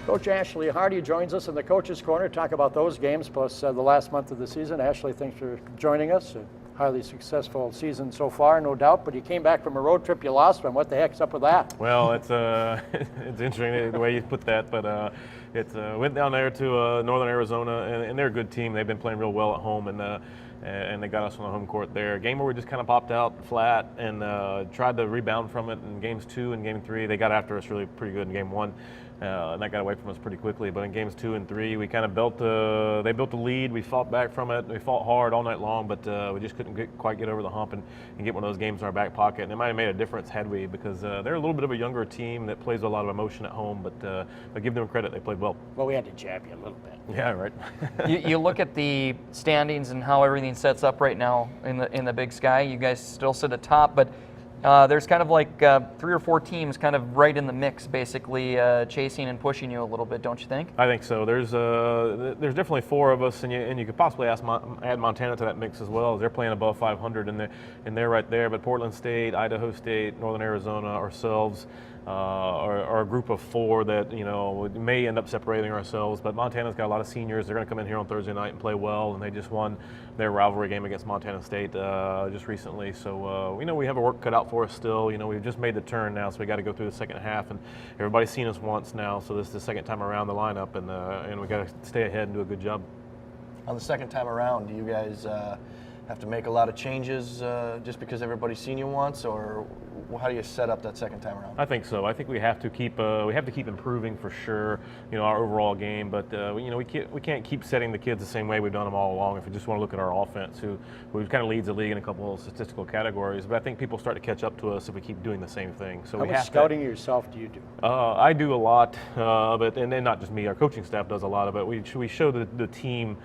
Coach Ashley Hardee joins us in the Coach's Corner to talk about those games plus the last month of the season. Ashley, thanks for joining us. A highly successful season so far, no doubt, but you came back from a road trip you lost one. What the heck's up with that? Well, it's it's interesting the way you put that, but went down there to Northern Arizona, and they're a good team. They've been playing real well at home, and they got us on the home court there. A game where we just kind of popped out flat and tried to rebound from it in games 2 and game 3. They got after us really pretty good in game 1. And that got away from us pretty quickly. But in games 2 and 3, we kind of they built the lead. We fought back from it. We fought hard all night long, but we just couldn't quite get over the hump and get one of those games in our back pocket. And it might have made a difference had we, because they're a little bit of a younger team that plays a lot of emotion at home. But I give them credit; they played well. Well, we had to jab you a little bit. Yeah, right. You look at the standings and how everything sets up right now in the Big Sky. You guys still sit atop, but there's kind of like 3 or 4 teams kind of right in the mix, basically chasing and pushing you a little bit, don't you think? I think so. There's definitely 4 of us, and you could possibly add Montana to that mix as well. They're playing above 500, and they're right there. But Portland State, Idaho State, Northern Arizona, ourselves are a group of 4 that we may end up separating ourselves. But Montana's got a lot of seniors. They're going to come in here on Thursday night and play well, and they just won their rivalry game against Montana State just recently. So we know we have a work cut out for us still. We've just made the turn now, so we got to go through the second half, and everybody's seen us once now, so this is the second time around the lineup, and we got to stay ahead and do a good job. On the second time around, do you guys have to make a lot of changes just because everybody's seen you once, or how do you set up that second time around? I think so. I think we have to keep improving for sure. Our overall game, but we can't keep setting the kids the same way we've done them all along. If we just want to look at our offense, who kind of leads the league in a couple of statistical categories, but I think people start to catch up to us if we keep doing the same thing. So how much scouting yourself do you do? I do a lot, but and not just me. Our coaching staff does a lot of it. We show the team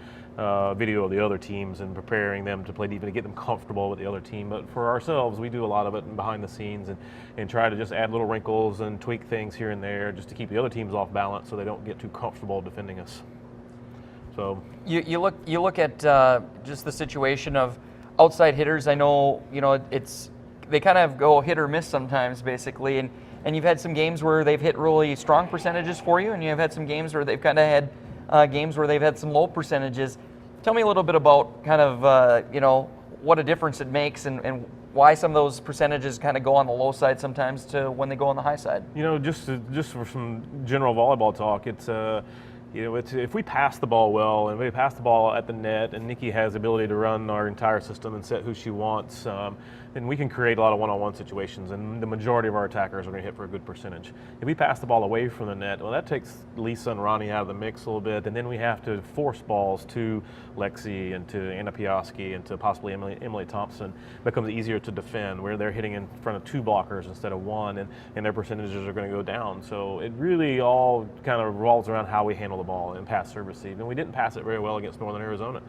video of the other teams and preparing them to play even to get them comfortable with the other team. But for ourselves, we do a lot of it behind the scenes and try to just add little wrinkles and tweak things here and there just to keep the other teams off balance so they don't get too comfortable defending us. So you look at just the situation of outside hitters. I know they kind of go hit or miss sometimes, basically, and you've had some games where they've hit really strong percentages for you, and you've had some games where they've kind of had games where they've had some low percentages. Tell me a little bit about kind of what a difference it makes and why some of those percentages kind of go on the low side sometimes to when they go on the high side. Just for some general volleyball talk, it's if we pass the ball well and we pass the ball at the net, and Nikki has the ability to run our entire system and set who she wants, then we can create a lot of one-on-one situations, and the majority of our attackers are going to hit for a good percentage. If we pass the ball away from the net, well, that takes Lisa and Ronnie out of the mix a little bit, and then we have to force balls to Lexi and to Anna Piaski and to possibly Emily Thompson. It becomes easier to defend, where they're hitting in front of 2 blockers instead of 1, and their percentages are going to go down. So it really all kind of revolves around how we handle the ball and pass service seed. And we didn't pass it very well against Northern Arizona.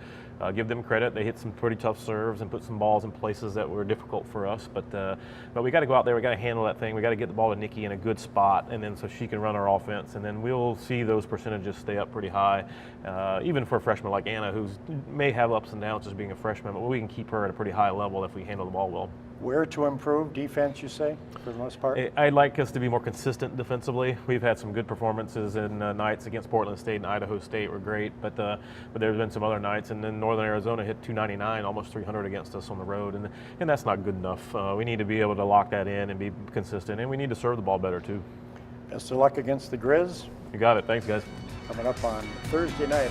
Give them credit. They hit some pretty tough serves and put some balls in places that were difficult for us. But we got to go out there. We got to handle that thing. We got to get the ball to Nikki in a good spot, and then so she can run our offense. And then we'll see those percentages stay up pretty high, even for a freshman like Anna, who may have ups and downs just being a freshman. But we can keep her at a pretty high level if we handle the ball well. Where to improve defense, you say, for the most part? I'd like us to be more consistent defensively. We've had some good performances in nights against Portland State and Idaho State were great, but there's been some other nights, and then Northern Arizona hit 299, almost 300 against us on the road, and that's not good enough. We need to be able to lock that in and be consistent, and we need to serve the ball better too. Best of luck against the Grizz. You got it. Thanks, guys. Coming up on Thursday night.